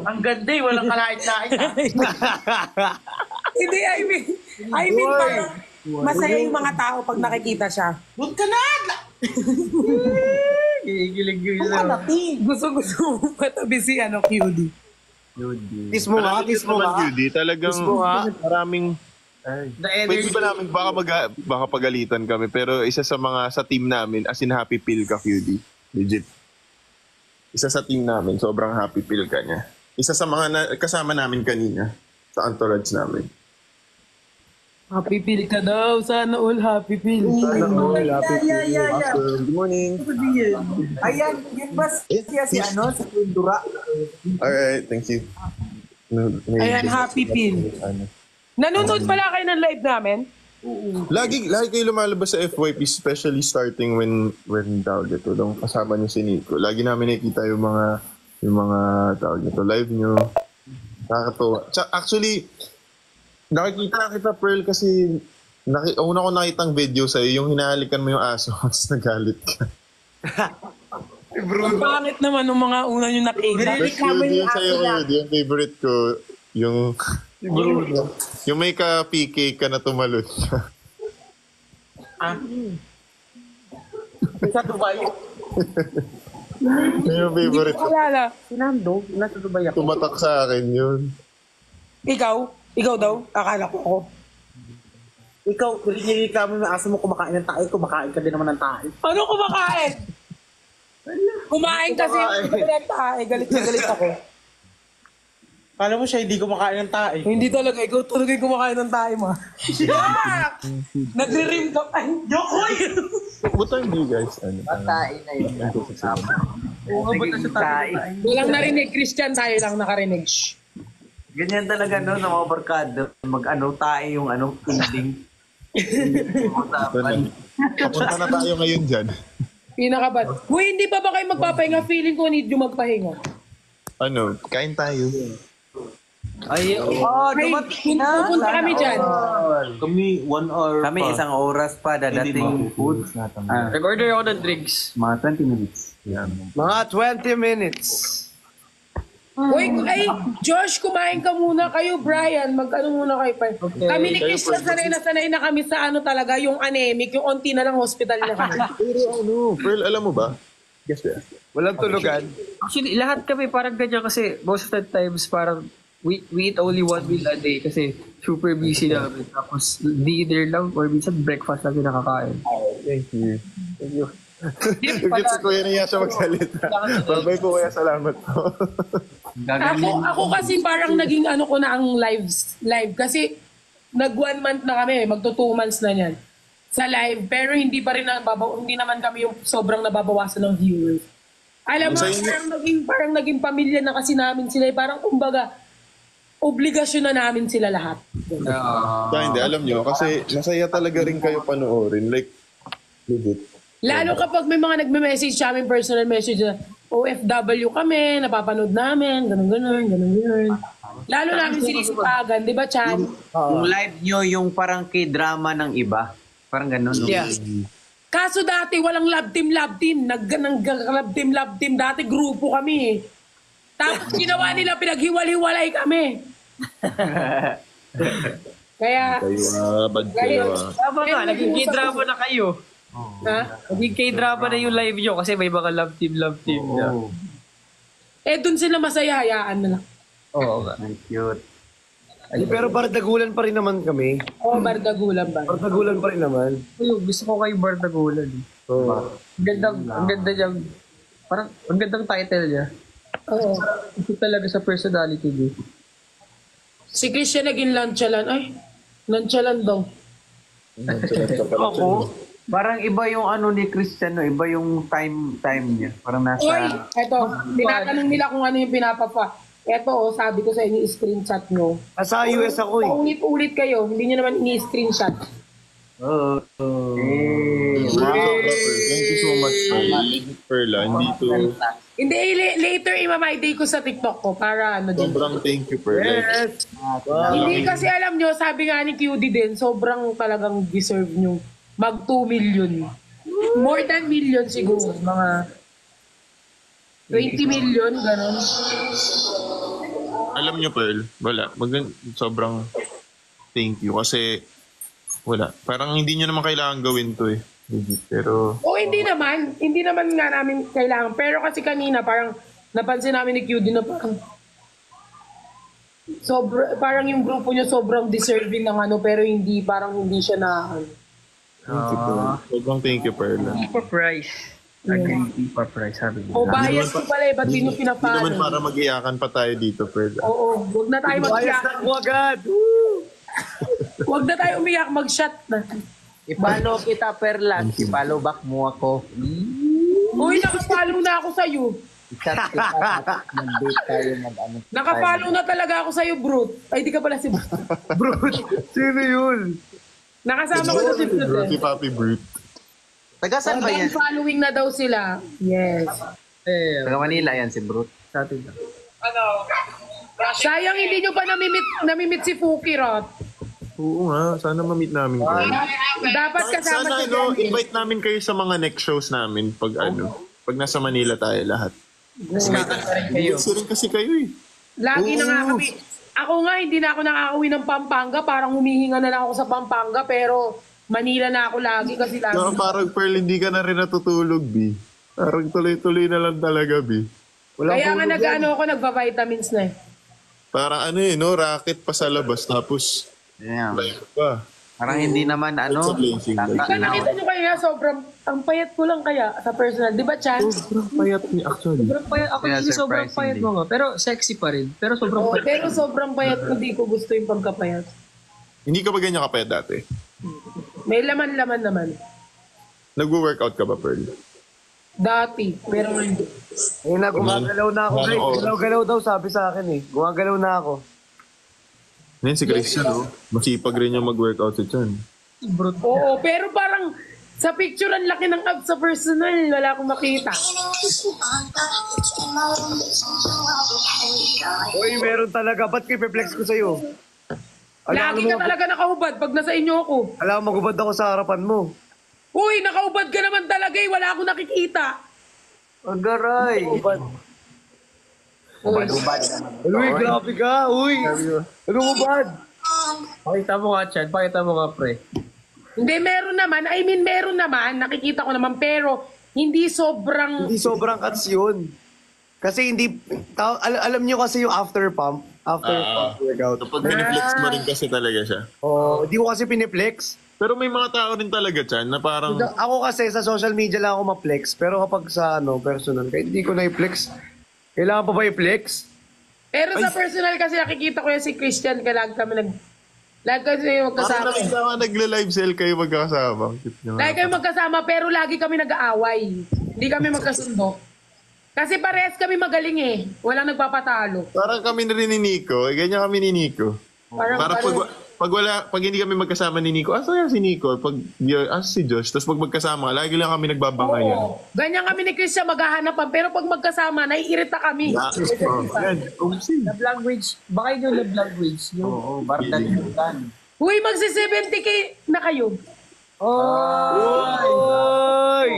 Ang ganda eh, walang kalait-lait. Hindi, I mean parang masaya yung mga tao pag nakikita siya. Doon ka na! Kikilig yun. Gusto mo patabi si QD. Kiss mo nga, kiss mo nga. Judy, talagang Kiss mo nga. maraming... The Pwede energy. ba namin, baka pagalitan kami, pero isa sa team namin, as in happy pill ka, QD. Legit. Isa sa team namin, sobrang happy pill ka niya. Isa sa mga kasama namin kanina, sa entourage namin. Happy pill ka daw. Sana all happy pill. Good morning. Ayan, yun ba siya si si Kundura? Alright, thank you. Ayan, happy pill. Nanonood pala kayo ng live namin? Lagi kayo lumalabas sa FYP, especially starting when tawag ito, nung kasama niyo si Nico. Lagi namin nakikita yung mga tawag ito, live niyo. Nakakatuwa. Actually, nakikita kita, Pearl, kasi una ko nakitang video sa'yo, yung hinahalikan mo yung aso, tapos nagalit ka. Ang pangit naman ng mga una nyo nakita. Tapos yun sa'yo, yung favorite ko, yung may ka-PK ka na tumalon. Sa Dubai. Yung favorite ko. Alala. Sinando, nasa Dubai ako. Tumatak sa akin yun. Ikaw daw? Akala ko ako. Ikaw, kulit ka mo yung aso mo kumakain ng tae, kumakain ka din naman ng tae. Ano kumakain? Kumain kasi ng tae. Galit na galit ako. Kala mo siya hindi kumakain ng tae. Hindi talaga. Ikaw talaga yung kumakain ng tae mo. Nagre-rim ka. Ay, Yokoy! What time do you guys? Tae na yun. Oo, ba't nasa tayo? Walang narinig. Christian tayo lang nakarinig. Shh. Ganyan talaga no, sa mga barkada. Tae yung ending. Papunta na tayo ngayon dyan. Pinakabad. Uy, hindi pa ba kayo magpapahinga? Feeling ko need yung magpahinga. Kain tayo. Ay, Pupunta kami dyan. Kami 1 hour Kami pa. isang oras pa dadating food. Nag-order ako ng drinks. Mga 20 minutes. Mga 20 minutes. Uy, Josh, kumain ka muna. Kayo, Brian, mag-ano muna kayo. Kami ni Christian, sanay na kami sa talaga, yung anemic, yung onti na lang hospital na kami. Pero Pearl, alam mo ba? Guess ba? Walang tulugan. Actually, lahat kami parang ganyan kasi most of the times parang we eat only one meal a day kasi super busy namin. Tapos dinner lang or minsan breakfast lang yung nakakain. Thank you. If si Kuya niya siya magsalita. Babay po Kuya, salamat po. Ako kasi parang naging ko na ang live kasi nag 1 month na kami, magto 2 months na yan sa live, pero hindi pa rin hindi naman kami yung sobrang nababawasan ng viewers. Alam mo, parang naging pamilya na kasi namin sila, parang kumbaga, obligasyon na namin sila lahat. Kaya hindi, alam nyo, kasi masaya talaga rin kayo panoorin. Like, legit. Lalo kapag may mga nagme-message sa amin, personal message na, OFW kami, napapanood namin, ganun. Lalo namin sinisipagan, di ba, Chan? Yung live nyo, yung parang K-drama ng iba. Parang ganun, no? Yeah. Kaso dati, walang love team. Love team. Dati grupo kami eh. Tapos ginawa nila, pinaghiwal-hiwalay kami. Kaya, Bad kayo. Tama nga, naging K-drama na kayo. ha? Naging K-drama na yung live nyo kasi may mga love team na. Eh, dun sila masaya, hayaan na lang. Oo nga. Ang cute. Pero bardagulan pa rin naman kami. Oo, bardagulan ba? Bardagulan pa rin naman. Uy, gusto ko kayo Bardagulan. Ang ganda niya. Parang, ang gandang title niya. Oo. Ito talaga sa personality niya. Si Christian naging nonchalant. Ay, nonchalant daw. Ako, parang iba yung ano ni Christian, no? Iba yung time niya. Parang nasa... Oy, eto, tinatanong nila kung ano yung pinapapa. Eto, sabi ko sa inyo, screenshot nyo. Sa US ako eh. Paulit-ulit kayo, hindi nyo naman ini-screenshot. Thank you so much, Perla. Hindi to... Hindi, later imamay day ko sa TikTok ko para ano din. Sobrang thank you, Perla. Yes. Hindi kasi alam nyo, sabi nga ni QD din, sobrang talagang deserve nyo mag 2 million. More than million siguro. Mga 20 million, gano'n. Alam nyo, Pearl, wala. Sobrang thank you. Kasi, wala. Parang hindi nyo naman kailangan gawin to eh. Legit. Pero, O hindi naman. Hindi naman nga namin kailangan. Pero kasi kanina parang napansin namin ni QD na parang yung grupo nyo sobrang deserving ng ano pero hindi siya na thank you, Pearl. Sobrang thank you, Pearl. For price. Agree for price, sabi niya. o bias ko pala eh. Ba't di nyo Hindi naman pinapalo? para mag-iyakan pa tayo dito, Pearl. Oo, huwag na tayo Bias mag-iyak. na ako agad. Huwag na tayo umiyak, mag-shot na. I-follow kita, Perla. I-follow back mo ako. Uy, nakapalo na ako sa'yo. I-chat kita. Mag-date tayo. Nakapalo na talaga ako sa'yo, Brute. Ay, di ka pala si Brute. Bro, sino yun? Nakasama ko na si Brute Si eh. Papi Brute. Taga saan ba yan? Following na daw sila. Yes. Taga Manila yan si Brute. Sa atin na. Sayang hindi nyo pa namimit si Fuki, Rot. Oo nga, sana ma-meet namin kayo. Dapat kasama Sana, si Jandy. invite namin kayo sa mga next shows namin pag pag nasa Manila tayo lahat. Gusto rin kasi kayo eh. Lagi na nga kami. Ako nga, hindi na ako nakakauwi ng Pampanga. Parang humihinga na lang ako sa Pampanga. Pero Manila na ako lagi kasi lagi. So, parang Pearl, hindi ka na rin natutulog, B. Parang tuloy-tuloy na lang talaga, B. Kaya nga ako, nagpa-vitamins na eh. Parang ano eh, no? Racket pa sa labas, tapos Yeah. live pa. Parang hindi naman ano. It's a blessing. Diba nakita nyo kaya sobrang, ang payat ko lang kaya sa personal. Di ba, Chan? Sobrang payat ni actually. Sobrang payat. Ako Yeah, hindi sobrang payat surprisingly. mo nga. Pero sexy pa rin. Pero sobrang Oo, payat. pero sobrang payat ko. Di ko gusto yung pagkapayat. Hindi ka ba ganyan kapayat dati? May laman-laman naman. Nagwo-workout ka ba, Pearl? Dati. Pero hindi. Ayun na, gumagalaw na ako. Ano, Guys. oras? Galaw-galaw daw sabi sa akin eh. Gumagalaw na ako. Ngayon si Christian, oh. Masipag rin yung mag-workout si Chan. Brute. Oo, pero parang sa picture ang laki ng abs sa personal. Wala akong makita. Uy, meron talaga. Ba't kipiplex ko sa'yo? Lagi ka talaga nakahubad pag nasa inyo ako. Alam mo, magubad ako sa harapan mo. Uy, nakahubad ka naman talaga eh. Wala akong nakikita. Agaray. Ubad. Uy, Uy, grabe ka. Uy. Ano ubad? Pakita mo nga, Chad. Pakita mo nga, pre. hindi, meron naman. I mean, meron naman. Nakikita ko naman. Pero, hindi sobrang... Hindi sobrang cuts yun. Kasi hindi, alam nyo kasi yung after pump workout. Kapag piniflex mo rin kasi talaga siya. Oh, hindi ko kasi piniplex. Pero may mga tao rin talaga, Chan, na parang... Ako kasi sa social media lang ako ma-flex, pero kapag sa personal, kahit hindi ko na i-flex, kailangan pa ba i-flex? Pero sa personal kasi nakikita ko yan si Christian. Kailangan kami Lagi kayo Parang magkasama. nakita ka nagla-live sale kayo magkasama. Cute nyo nga. Lagi kayo magkasama pero lagi kami nag-aaway. Hindi kami magkasundo. Kasi parehas kami magaling eh. Walang nagpapatalo. Parang kami na rin ni Nico. Ganyan kami ni Nico. Parang Pag hindi kami magkasama ni Nico, asa yan si Nico? Si Josh. Tapos pag magkasama, lagi lang kami nagbabangayan. Oo. Ganyan kami ni Chris siya maghahanapan. Pero pag magkasama, naiirita kami. Love language. Baka yun yung love language. Yung... Oo, bardan yung dan. Uy, magsi-70k na kayo. Oy!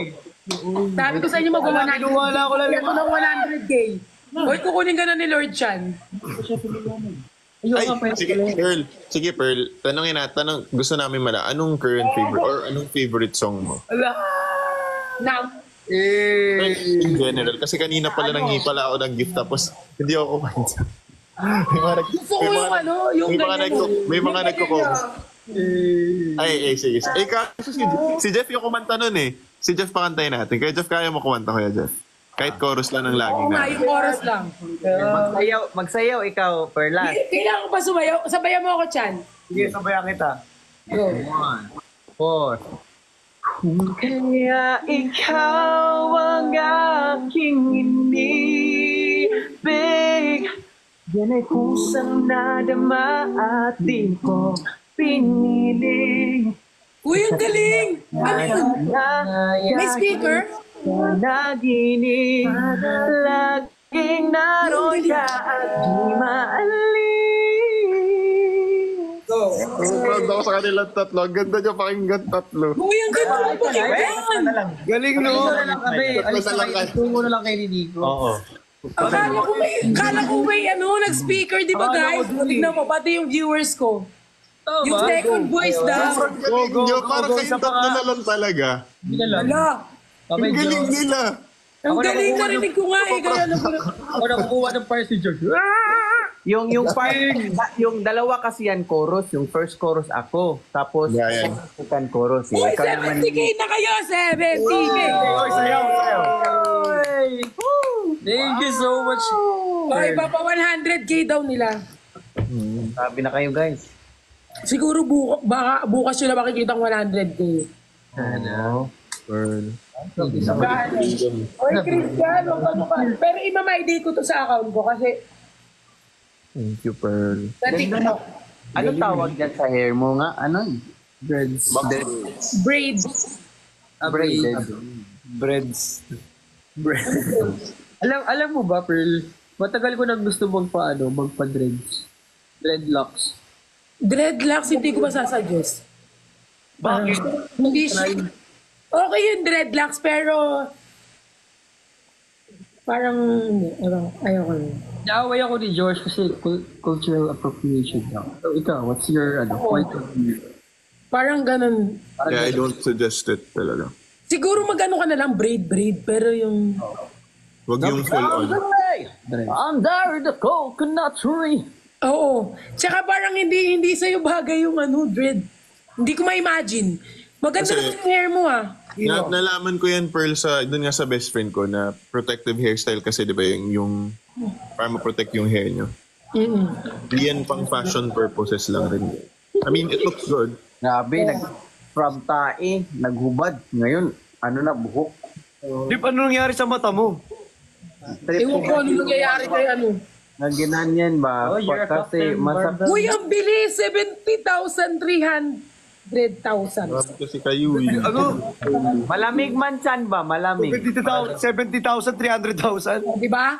Sabi ko sa inyo mag-100k. Wala ko lang. Ito ng 100k. Uy, kukunin ka na ni Lord Chan. Ay, sige Pearl. Gusto namin anong current favorite or anong favorite song mo? Now, In general, kasi kanina pala pala ako ng gift tapos hindi ako kumanta. gusto ko yung yung ganyan. May mga nagko-comment. Ay, sige. Si Jeff yung kumanta nun eh. Si Jeff pakantayin natin. Kaya Jeff, kaya mo kumanta kaya Jeff? Kahit chorus lang ng laging Oo nga, yung oras lang. Magsayaw ikaw, Perlas. Kailangan ko pa sumayaw. Sabayan mo ako, Chan. Sige, sabayan kita. Go. 4. Kaya ikaw ang aking inibig. Yan ay kusang nadama at di ko pinili. Uy, ang galing! Ano yun? May speaker? Naginig, laging naroon ka at di maalis. Proud ako sa kanilang tatlo. Ang ganda niya pakinggan tatlo. Uy, ang ganda ng pakinggan! Galing, no? Alis na lang. Tungo na lang kay Nico. Oo. Kala ko may nag-speaker, di ba guys? Tignan mo, pati yung viewers ko. Yung second voice daw. Parang kayong tatlo na lang talaga. Ala, Ang galing nila. ang galing narinig ko nga eh. Kaya Ako nakukuha ng parts ni George. Yung part, yung dalawa kasi yan chorus, yung first chorus ako, tapos Yan. second chorus. Uy, Ikaw naman 70k na kayo! 70k! Thank you so much. Uy, papa 100k daw nila. sabi na kayo guys. Siguro bukas yun na makikita ang 100k. Ano? Pearl. Uy, Christian, ano pa? Pero imamay-day ko to sa account ko kasi Thank you, Pearl. sa TikTok. Anong tawag dyan sa hair mo nga? Ano? Breads. Braids. Braided. Breads. Alam mo ba, Pearl? Matagal ko nang gusto magpa-dreads. Dreadlocks. Dreadlocks, hindi ko masasuggest. Bakit? Hindi siya. Okay yung dreadlocks, pero parang ayoko yun. Naaway ako ni George kasi cultural appropriation daw. So, ikaw, what's your point of view? Parang ganun. Yeah, I don't suggest it talaga. Siguro magano ka na lang braid, pero yung Wag yung full on. Under the coconut tree. oo. Tsaka parang hindi sa'yo bagay yung dread. Hindi ko ma-imagine. Maganda Kasi- naman yung hair mo Nalaman ko yan, Pearl, doon nga sa best friend ko na protective hairstyle kasi, di ba, yung para ma-protect yung hair nyo. Di yan pang fashion purposes lang rin. I mean, it looks good. Grabe, from tae, naghubad. Ngayon, buhok. Di pa ano nangyari sa mata mo? Ewan ko ano nangyayari kay Naginanyan ba? Oh, you're a Kasi captain, masakit. Uy, ang bilis! 70,300,000. Grabe kasi kayo eh. Ano? Malamig man chan ba? Malamig. 70,000, 300,000. Di ba?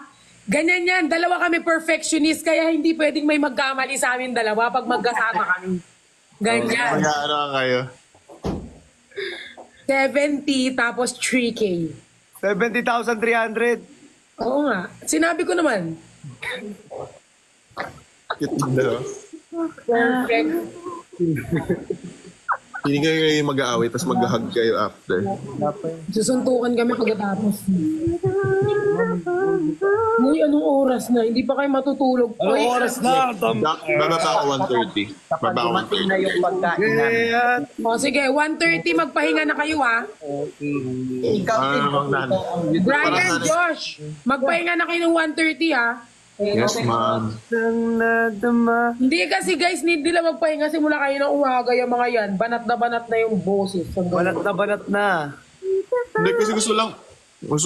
Ganyan yan. Dalawa kami perfectionist, kaya hindi pwedeng may magkamali sa amin dalawa pag magkasama kami. Ganyan. Ano kayo? 70 tapos 3K. 70,300. Oo nga. Sinabi ko naman. Cute yung dalawa. Perfect. Hindi kayo mag-aaway, tapos mag-hug kayo after. Susuntukan kami pagkatapos. Uy, anong oras na? Hindi pa kayo matutulog. Anong oras na? Baba pa ako 1:30. Kapag Baba ako dumating na 1:30. yung pagkain namin. O sige, 1:30 magpahinga na kayo Ikaw din. Parang nan. Brian, Josh, magpahinga na kayo ng 1:30 ha. Yes, ma'am. Nang nadama. Hindi kasi guys, need nila magpahinga simula kayo ng umaga yung mga yan. Banat na yung boses. Banat na. Hindi, kasi gusto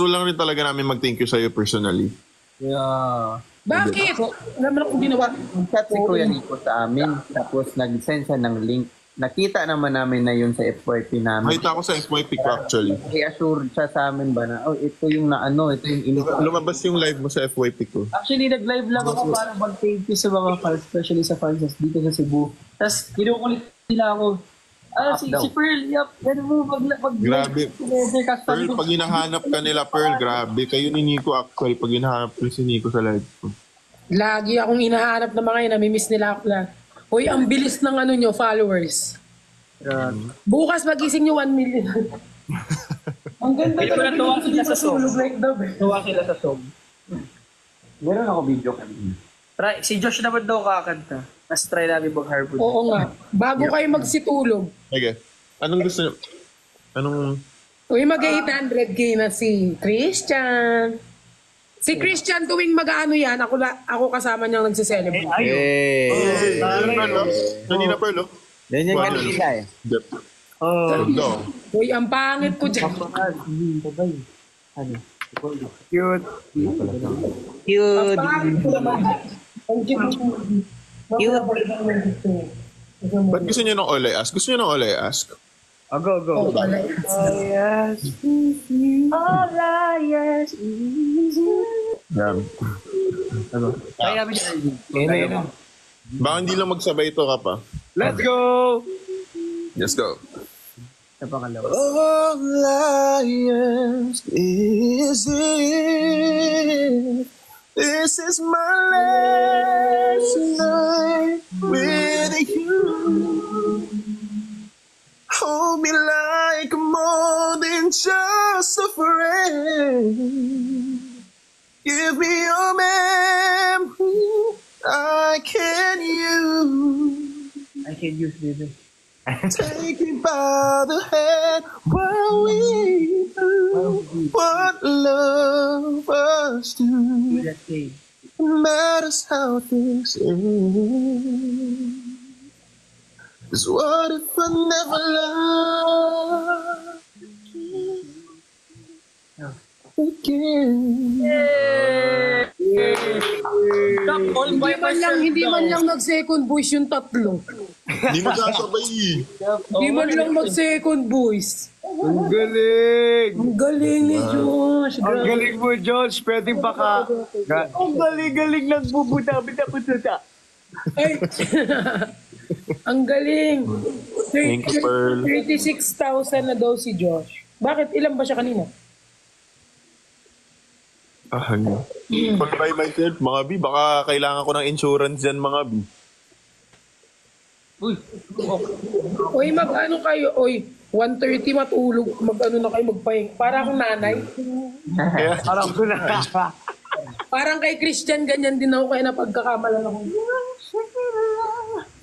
lang rin talaga namin mag-thank you sa'yo personally. Yeah. Bakit? Naman akong ginawa. Chat si Kuya Nico sa amin. Tapos nag-send siya ng link. Nakita naman namin na yun sa FYP namin. Nakita ko sa FYP ko actually. I-assure siya sa amin ba na, ito yung ito yung Lumabas yung live mo sa FYP ko. Actually, nag-live lang ako para mag-thank you sa mga fans, especially sa fans dito sa Cebu. Tapos, kinukulit nila ako. Si Pearl, yan mo, Grabe. Pearl, pag hinahanap ka nila, Pearl, grabe. Kayo ni Nico actual, pag hinahanap ko si Nico sa live ko. Lagi akong hinahanap ng mga yun. Namimiss nila ako lang. Uy, ang bilis ng nyo, followers. Bukas magising nyo 1 million. Ang ganda Kaya talaga. tuwa sila sa song. Like dove, eh. Tuwa sila sa song. Meron ako video kanina. Si Josh naman daw kakanta. Mas try namin mag-harvard. Oo nga. Bago kayo magsitulog. Okay. Anong gusto nyo? Anong... Uy, mag-800k na si Christian. Si Christian tuwing mag-ano yan, ako kasama niyang nagsiselebrate. Kanina, Pearl, oh. Yan yung kanina eh. No. Uy, ang pangit ko dyan. Cute. Cute. Ang pangit ko naman. Ang cute. Ba't gusto nyo ng All I Ask? Gusto nyo ng All I Ask? Go. Oh, pala. Yan. Kaya namin yan. Baka hindi lang magsabay ito ka pa. Let's go! Let's go. Sa pangalawa. All I ask is it. This is my last night with you. Hold me like more than just a friend. Give me your memory. I can use. I can use this. Take me by the hand while we do what lovers do. No matters how things end. 'Cause what if I never love again? Hindi man lang nag-second voice yung tatlo. Hindi magkasabay. Hindi man lang mag-second voice. Ang galing! Ang galing ni Josh. Ang galing mo, Josh. Pwedeng baka... Ang galing-galing lang bubuta-buta-buta. Ay. Ang galing. Thank you, Pearl. 36,000 na daw si Josh. Bakit? Ilan ba siya kanina? Ano? Pag by myself, mga B, baka kailangan ko ng insurance dyan, mga B. Uy, mag-ano kayo? Uy, 1:30 matulog. Mag-ano na kayo, magpahing. Para akong nanay. Parang ko na. Parang kay Christian, ganyan din ako. Kaya napagkakamalan ako.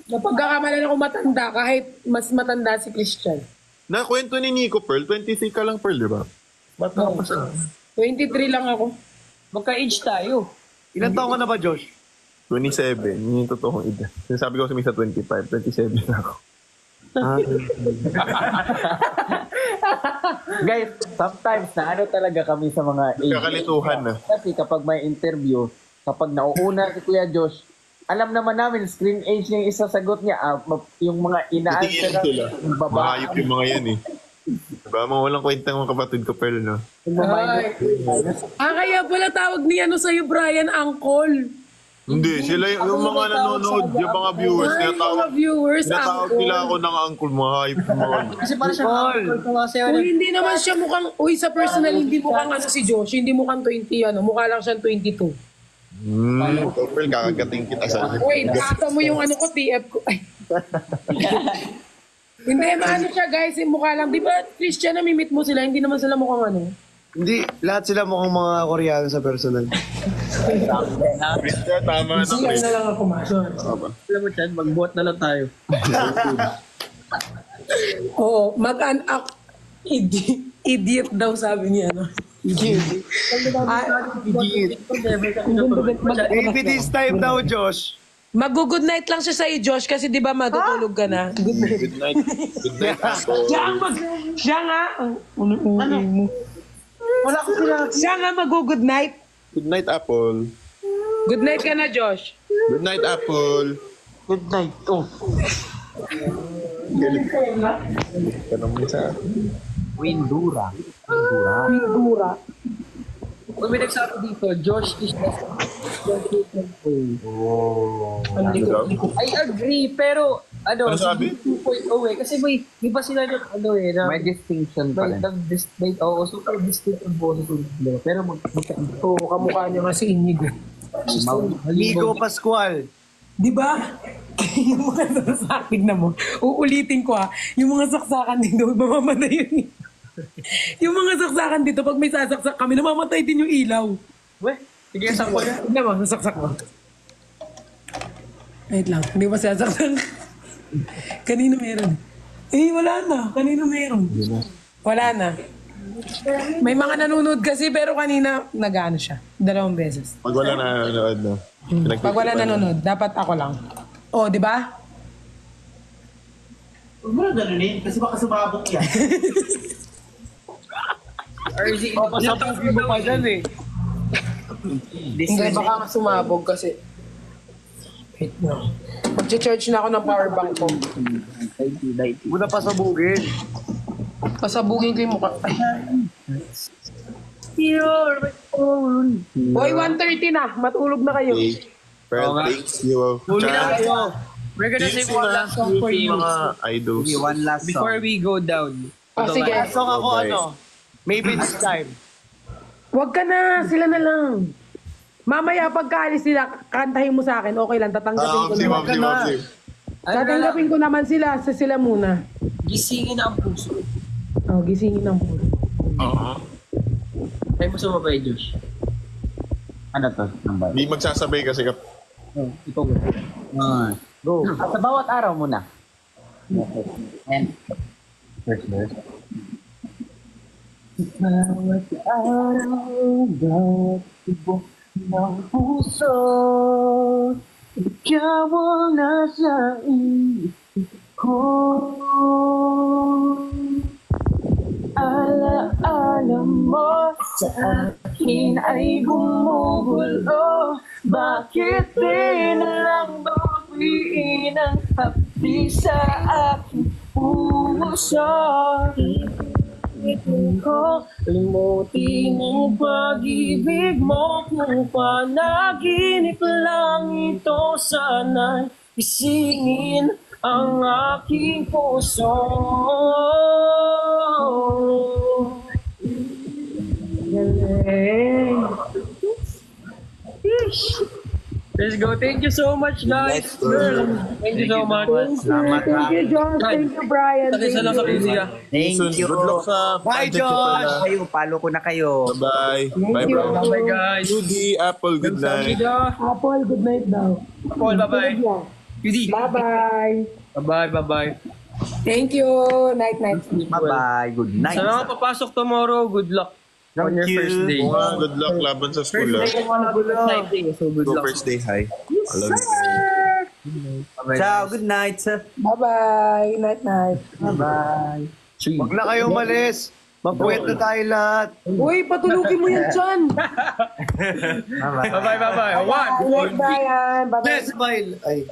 Napagkakamalan ako matanda kahit mas matanda si Christian. Nakwento ni Nico, Pearl, 23 ka lang, Pearl, di ba? Ba't na ako sa... 23 lang ako. Magka-age tayo. Ilan taon ka na ba, Josh? 27, yun yung totoong edad. Sinasabi ko sa misa 25, 27 na ako. Guys, sometimes na ano talaga kami sa mga age. Kakalituhan na. Kasi kapag may interview, kapag nauuna si Kuya Josh, alam naman namin, screen age niya yung isasagot niya. Yung mga ina-answer Titingin sila. yung babae. Mahayop yung mga yan eh. Diba, mga walang kwentang mga kapatid ko, Pearl, no? Yung babae. Kaya pala tawag ni ano sa'yo, Brian, Uncle. Hindi, sila yung mga nanonood, yung mga viewers, Ay, mga viewers, tinatawag Uncle. nila ako ng uncle, mahayop yung mga Kasi para siya Uy, hindi naman siya mukhang, sa personal, hindi mukhang ano si Josh, hindi mukhang 20, mukha lang siyang 22. Pearl, kakagating kita sa Uy, nakata mo yung ano ko, TF ko. Ay. Hindi, maano siya guys, mukha lang. Di ba, Christian, namimit mo sila, hindi naman sila mukhang ano. Hindi, lahat sila mukhang mga Koreano sa personal. Christian, tama na, Siya na lang ako, Maso. Alam mo Chad, mag-bot na lang tayo. Oo, mag-an-act. Idiot daw sabi niya, no? Maybe this time daw, Josh. Mag-good night lang siya sa'yo, Josh, kasi di ba matutulog ka na. Good night. Good night. Good night, Apple. Siya nga. Ano? Wala ko sinabi. Siya nga mag-good night. Good night, Apple. Good night ka na, Josh. Good night, Apple. Good night. Oh. Galit ka naman sa Windura. Kung may nagsabi dito, Josh is the I agree, pero Ano sabi? 2.0 eh. Kasi may iba sila ng ano eh. Na, May distinction pa rin. Oo, super distinct ang boses nila. Pero Oo, kamukha niya nga si Inigo. Migo Pascual. Di ba? Yung mga saksakan na mo. Uulitin ko yung mga saksakan dito, mamamatay yun. Yung mga saksakan dito, pag may sasaksak kami, namamatay din yung ilaw. Weh, sige, sakwa na. Tignan mo, nasaksak mo. Wait lang, hindi ba sasaksak? Kanino meron? Wala na. Kanino meron? Wala na. May mga nanonood kasi, pero kanina nag-ano siya. 2 beses. Pag wala na nanonood, no? Pag wala nanonood, dapat ako lang. Oh, di ba? Huwag mo na ganunin kasi baka sumabog yan. RZ, Papasapagin mo pa dyan eh. Hindi, baka sumabog kasi. Wait no. Mag-charge na ako ng power bank ko. Huwag mo na pasabugin. Pasabugin ko yung mukha. Boy, 1:30 na. Matulog na kayo. Okay. Well, thanks you. Huli na Chan. kayo. We're gonna Thanks sing one last song for you. mga idols. Okay, one last Before song. we go down. Oh, sige. Song ako Bye. Maybe this time. Wag ka na. Sila na lang. Mamaya pagkaalis nila, kantahin mo sa akin. Okay lang, tatanggapin ko Si naman. Mom. Tatanggapin ko naman sila. Sa sila muna. Gisingin ang puso. Oh, gisingin ng puso. Oo. Tayo mo sumabay, Josh. Ano to? Number? Hindi magsasabay kasi kap... Ikaw ba? Go. Sa bawat araw muna. And first verse. Bawat araw, bawat tubo ng puso, ikaw ang nasa isip ko. Alaala mo sa akin ay gumugulo. Bakit di na lang bawiin ang hapdi sa aking puso? Ibigin ko, limutin ang pag-ibig mo. Kung panaginip lang ito, sana'y isingin ang aking puso. Let's go. Thank you so much, guys. Thank you so much. Thank you, John. Thank you, Brian. Sakit sa lang sa Kizia. Thank you. Good luck sa Bye, project ko pala. Josh! Kayo, follow ko na kayo. Bye. Bye, bro. Bye, guys. Judy, Apple, good night. Kida. Apple, good night daw. Paul, bye-bye. Judy. Bye-bye. Bye-bye, bye-bye. Thank you. Night, night. Bye-bye. Good night. Sa mga papasok tomorrow, good luck on your Thank you. first day. Mga good luck laban sa school. First day, night day, so good Go luck. first day high. Alam Ciao. Good night. Bye-bye. Night, night. Bye-bye. Huwag na kayo umalis. Magpuwet na tayo lahat. Uy, patulugin mo yan dyan. Bye-bye, bye-bye. One. Bye, Brian. Bye-bye. Smile. Ay.